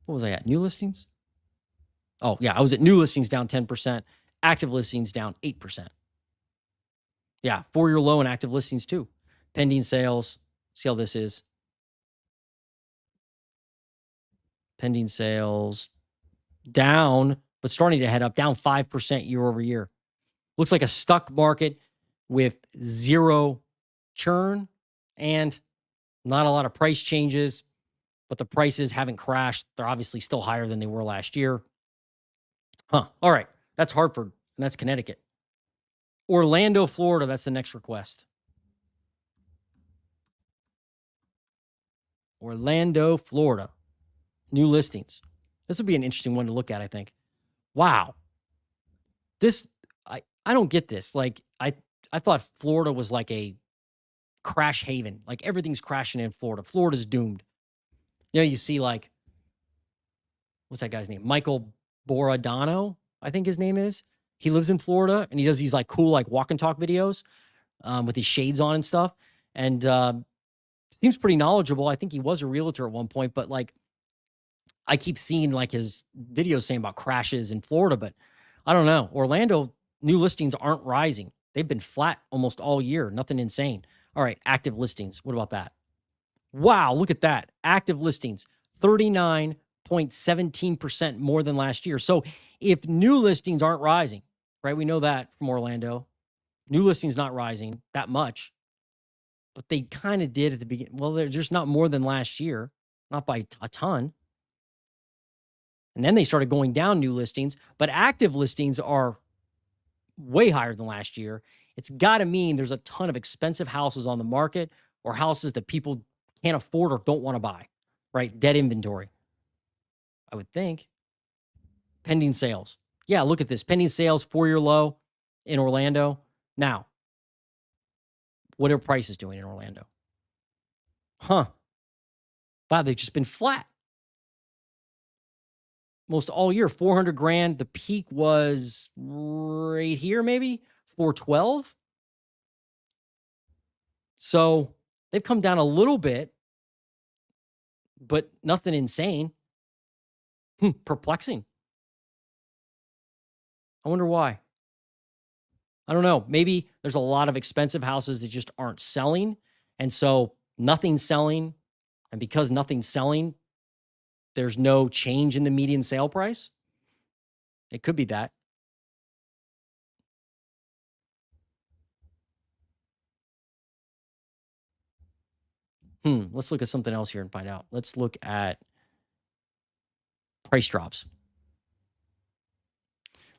What was I at? New listings? Oh, yeah, I was at new listings down 10%, active listings down 8%. Yeah, 4-year low in active listings too. Pending sales. See how this is. Pending sales down, but starting to head up, down 5% year over year. Looks like a stuck market with zero churn and not a lot of price changes, but the prices haven't crashed. They're obviously still higher than they were last year. All right. That's Hartford, and that's Connecticut. Orlando, Florida. That's the next request. Orlando, Florida. New listings. This would be an interesting one to look at, I think. Wow. I don't get this. Like, I thought Florida was like a crash haven. Like, everything's crashing in Florida. Florida's doomed. You see like, what's that guy's name? Michael Boradano. I think his name is. He lives in Florida and he does these like cool like walk and talk videos with his shades on and stuff. And seems pretty knowledgeable. I think he was a realtor at one point, but like I keep seeing like his videos saying about crashes in Florida, but I don't know. Orlando new listings aren't rising. They've been flat almost all year. Nothing insane. All right, active listings. What about that? Wow, look at that. Active listings, 39.17% more than last year. So if new listings aren't rising, right? We know that from Orlando. New listings not rising that much, but they kind of did at the beginning. Well, they're just not more than last year, not by a ton. And then they started going down new listings, but active listings are way higher than last year. It's got to mean there's a ton of expensive houses on the market or houses that people can't afford or don't want to buy, right? Dead inventory, I would think. Pending sales. Yeah, look at this. Pending sales, 4-year low in Orlando. Now, what are prices doing in Orlando? Huh. Wow, they've just been flat. Most all year, 400 grand. The peak was right here, maybe 412. So they've come down a little bit, but nothing insane. Perplexing. I wonder why. I don't know. Maybe there's a lot of expensive houses that just aren't selling. And so nothing's selling. And because nothing's selling, there's no change in the median sale price. It could be that. Let's look at something else here and find out. Let's look at price drops.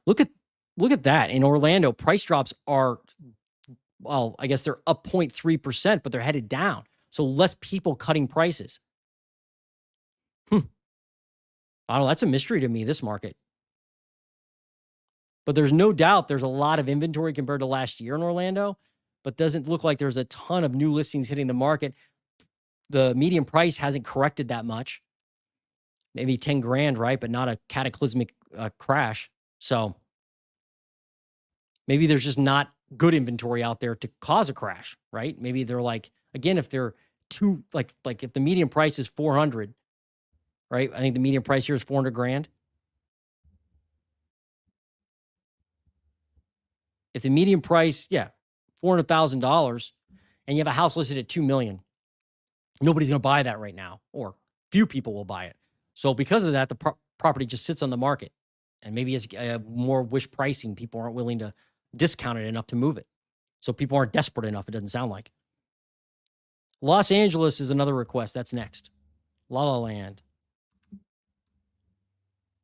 Look at that. In Orlando, price drops are, well, I guess they're up 0.3%, but they're headed down. So less people cutting prices. I don't know. That's a mystery to me, this market. But there's no doubt there's a lot of inventory compared to last year in Orlando, but doesn't look like there's a ton of new listings hitting the market. The median price hasn't corrected that much. Maybe 10 grand, right? But not a cataclysmic crash. So maybe there's just not good inventory out there to cause a crash, right? Maybe they're like, again, if they're too like if the median price is 400, right? I think the median price here is 400 grand. If the median price, yeah, $400,000, and you have a house listed at 2 million, nobody's going to buy that right now, or few people will buy it. So because of that, the property just sits on the market, and maybe it's more wish pricing. People aren't willing to discount it enough to move it. So people aren't desperate enough. It doesn't sound like. Los Angeles is another request. That's next. La La Land.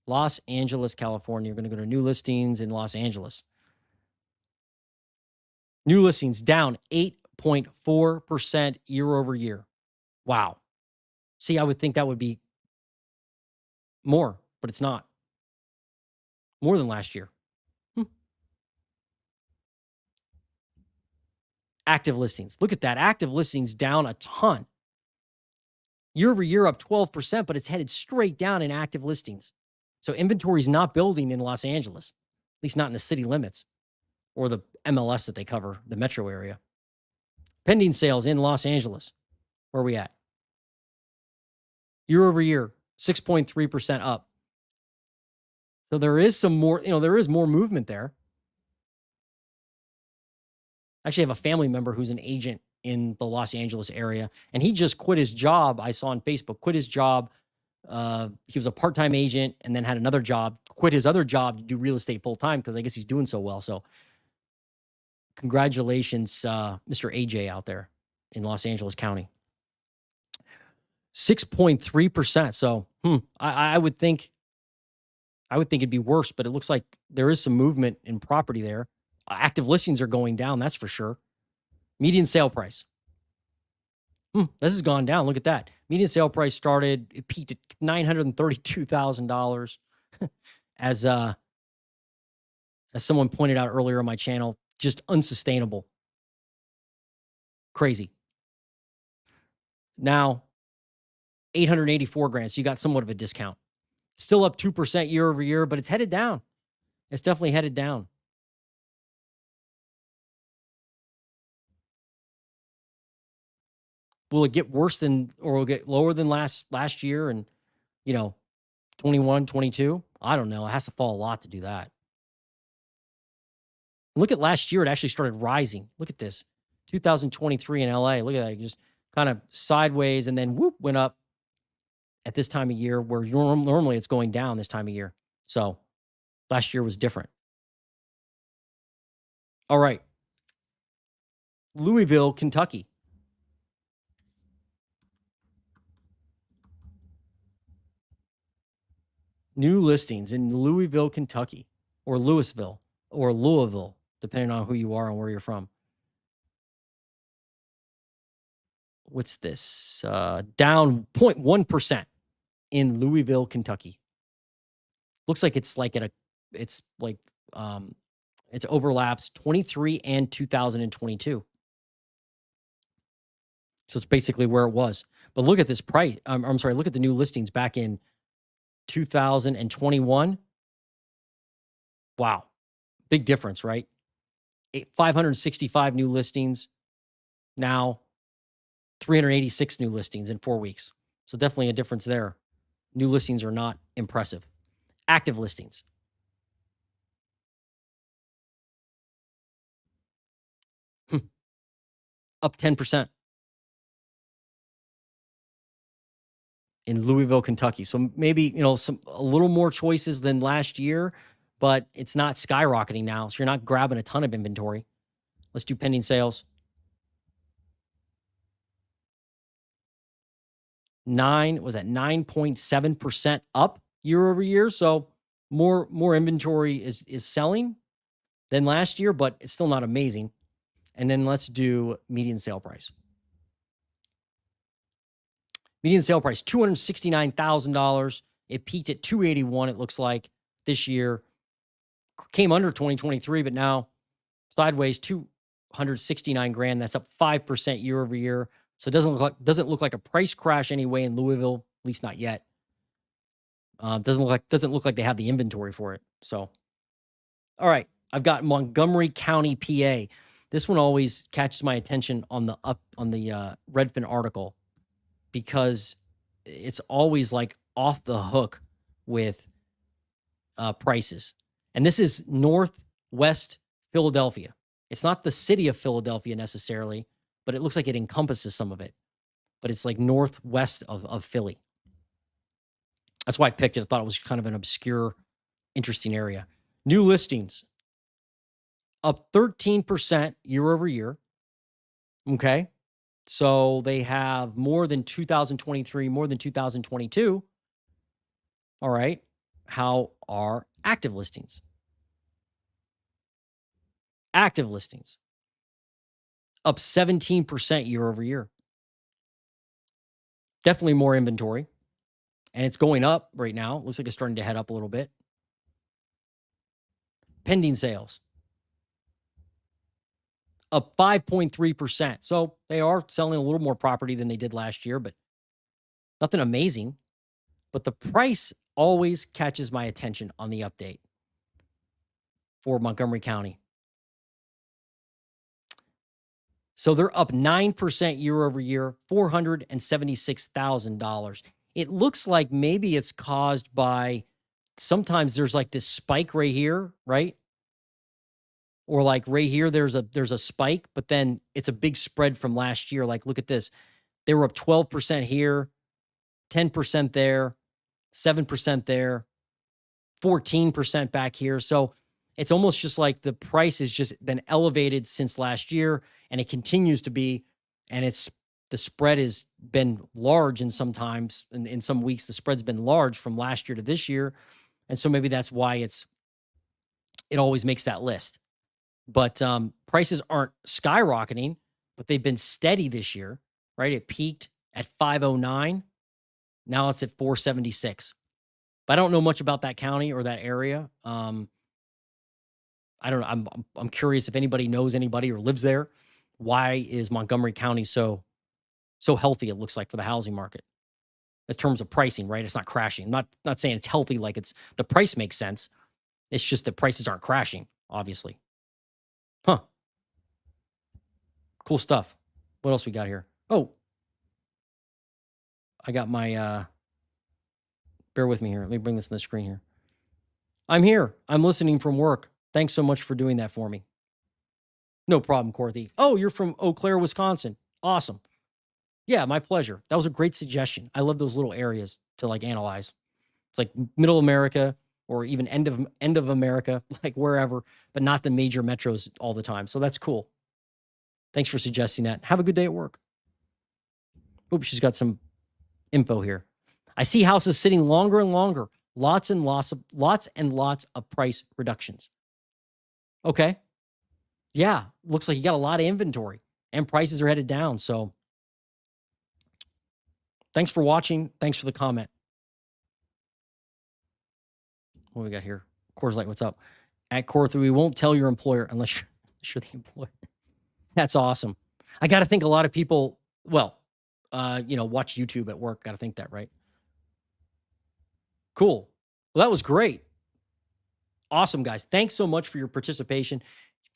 Los Angeles, California. You're going to go to new listings in Los Angeles. New listings down 8.4% year over year. Wow. See, I would think that would be more, but it's not. More than last year. Active listings. Look at that. Active listings down a ton. Year over year up 12%, but it's headed straight down in active listings. So inventory is not building in Los Angeles, at least not in the city limits or the MLS that they cover, the metro area. Pending sales in Los Angeles. Where are we at? Year over year, 6.3% up. So there is some more, there is more movement there. I actually have a family member who's an agent in the Los Angeles area, and he just quit his job. I saw on Facebook, quit his job. He was a part-time agent and then had another job, quit his other job to do real estate full-time because I guess he's doing so well. So congratulations, Mr. AJ out there in Los Angeles County. 6.3%. So I would think it'd be worse, but it looks like there is some movement in property there. Active listings are going down, that's for sure. Median sale price. This has gone down. Look at that. Median sale price it peaked at $932,000. as someone pointed out earlier on my channel, just unsustainable. Crazy. Now, 884 grand. So you got somewhat of a discount. Still up 2% year over year, but it's headed down. It's definitely headed down. Will it get worse than, or will it get lower than last year and, you know, 21, 22? I don't know. It has to fall a lot to do that. Look at last year, it actually started rising. Look at this. 2023 in LA. Look at that. Just kind of sideways and then whoop went up at this time of year where normally it's going down this time of year. So last year was different. All right. Louisville, Kentucky. New listings in Louisville, Kentucky, or Louisville, depending on who you are and where you're from. What's this? Down 0.1% in Louisville, Kentucky. Looks like it's like it's like, it overlaps 23 and 2022. So it's basically where it was. But look at this price. I'm sorry, look at the new listings back in 2021. Wow. Big difference, right? 565 new listings. Now 386 new listings in 4 weeks. So definitely a difference there. New listings are not impressive. Active listings. Up 10% in Louisville, Kentucky. So maybe, a little more choices than last year, but it's not skyrocketing now. So you're not grabbing a ton of inventory. Let's do pending sales. 9.7% up year over year. So more inventory is selling than last year, but it's still not amazing. And then let's do median sale price. Median sale price $269,000. It peaked at 281. It looks like this year came under 2023, but now sideways 269 grand. That's up 5% year over year. So it doesn't look like a price crash anyway in Louisville, at least not yet. Doesn't look like they have the inventory for it. So, all right, I've got Montgomery County, PA. This one always catches my attention on the Redfin article because it's always like off the hook with prices. And this is Northwest Philadelphia. It's not the city of Philadelphia necessarily, but it looks like it encompasses some of it. But it's like northwest of Philly. That's why I picked it. I thought it was kind of an obscure, interesting area. New listings up 13% year over year. Okay. So they have more than 2023, more than 2022. All right. How are active listings? Active listings up 17% year over year. Definitely more inventory. And it's going up right now. Looks like it's starting to head up a little bit. Pending sales up 5.3%. So they are selling a little more property than they did last year, but nothing amazing. But the price always catches my attention on the update for Montgomery County. So they're up 9% year over year, $476,000. It looks like maybe it's caused by sometimes there's like this spike right here, right? Or like right here, there's a spike, but then it's a big spread from last year. Like, look at this. They were up 12% here, 10% there, 7% there, 14% back here. So it's almost just like the price has just been elevated since last year, and it continues to be. And the spread has been large, and sometimes in some weeks the spread's been large from last year to this year, and so maybe that's why it always makes that list. But prices aren't skyrocketing, but they've been steady this year, right? It peaked at 509. Now it's at 476. But I don't know much about that county or that area. I don't know. I'm curious if anybody knows anybody or lives there. Why is Montgomery County so healthy? It looks like for the housing market in terms of pricing, right? It's not crashing. I'm not saying it's healthy like the price makes sense, It's just that prices aren't crashing, obviously. Huh. Cool stuff. What else we got here? Oh, I got my bear with me here. Let me bring this on the screen here. I'm here. I'm listening from work. Thanks so much for doing that for me. No problem, Corthy. Oh, you're from Eau Claire, Wisconsin. Awesome. Yeah, my pleasure. That was a great suggestion. I love those little areas to like analyze. It's like middle America or even end of America, like wherever, but not the major metros all the time. So that's cool. Thanks for suggesting that. Have a good day at work. Oops, she's got some info here. I see houses sitting longer and longer. Lots and lots of price reductions. Okay. Yeah, looks like you got a lot of inventory and prices are headed down. So thanks for watching. Thanks for the comment. What we got here? Coors Light, what's up? At Corthy, we won't tell your employer unless you're the employer. That's awesome. I got to think a lot of people, well, watch YouTube at work. Got to think that, right? Cool. Well, that was great. Awesome, guys. Thanks so much for your participation.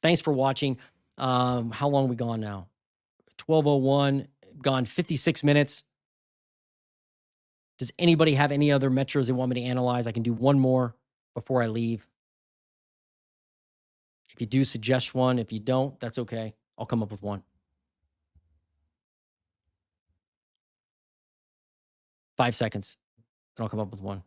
Thanks for watching. How long we gone now? 12:01, gone 56 minutes. Does anybody have any other metros they want me to analyze? I can do one more before I leave. If you do, suggest one. If you don't, that's okay. I'll come up with one. 5 seconds, and I'll come up with one.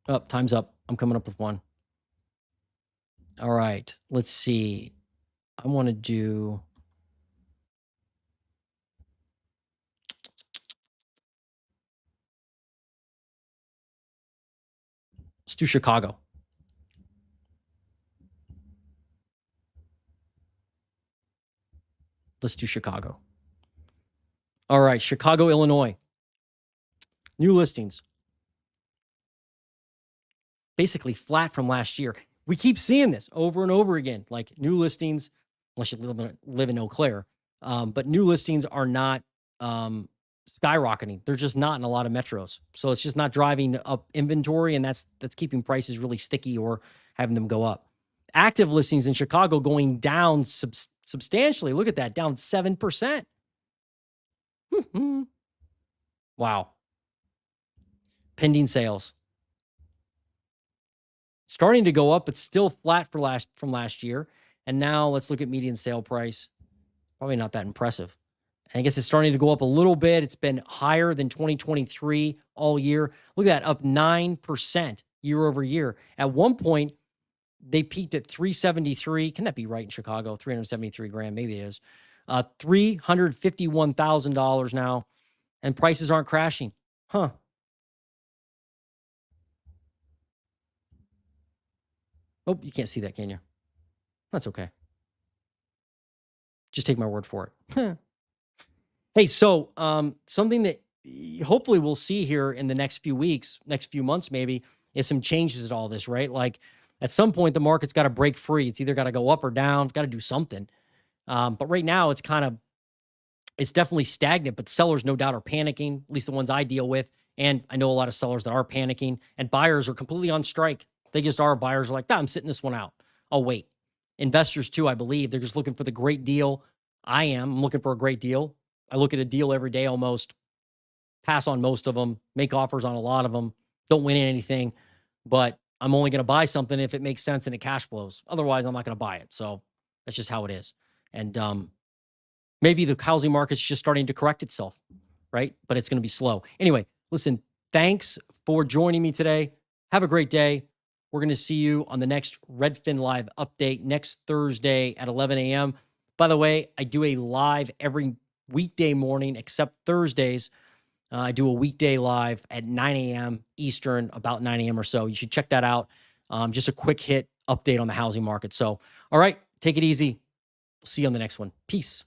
Oh, time's up. I'm coming up with one. All right. Let's see. I want to do. Let's do Chicago. Let's do Chicago. All right. Chicago, Illinois. New listings. Basically flat from last year. We keep seeing this over and over again, like new listings, unless you live in Eau Claire, but new listings are not skyrocketing. They're just not in a lot of metros. So it's just not driving up inventory, and that's keeping prices really sticky or having them go up. Active listings in Chicago going down substantially. Look at that, down 7%. Wow. Pending sales. Starting to go up, but still flat from last year. And now let's look at median sale price. Probably not that impressive. And I guess it's starting to go up a little bit. It's been higher than 2023 all year. Look at that, up 9% year over year. At one point, they peaked at 373. Can that be right in Chicago? 373 grand, maybe it is. $351,000 now, and prices aren't crashing. Huh. Oh, you can't see that, can you? That's okay. Just take my word for it. Hey, so something that hopefully we'll see here in the next few weeks, next few months maybe, is some changes to all this, right? Like at some point, the market's got to break free. It's either got to go up or down, got to do something. But right now, it's definitely stagnant, but sellers no doubt are panicking, at least the ones I deal with. And I know a lot of sellers that are panicking, and buyers are completely on strike. They just are. Buyers are like, I'm sitting this one out. I'll wait. Investors too, I believe. They're just looking for the great deal. I'm looking for a great deal. I look at a deal every day almost, pass on most of them, make offers on a lot of them, don't win anything, but I'm only going to buy something if it makes sense and it cash flows. Otherwise, I'm not going to buy it. So that's just how it is. And maybe the housing market's just starting to correct itself, right? But it's going to be slow. Anyway, listen, thanks for joining me today. Have a great day. We're going to see you on the next Redfin Live update next Thursday at 11 a.m. By the way, I do a live every weekday morning except Thursdays. I do a weekday live at 9 a.m. Eastern, about 9 a.m. or so. You should check that out. Just a quick hit update on the housing market. So, all right, take it easy. We'll see you on the next one. Peace.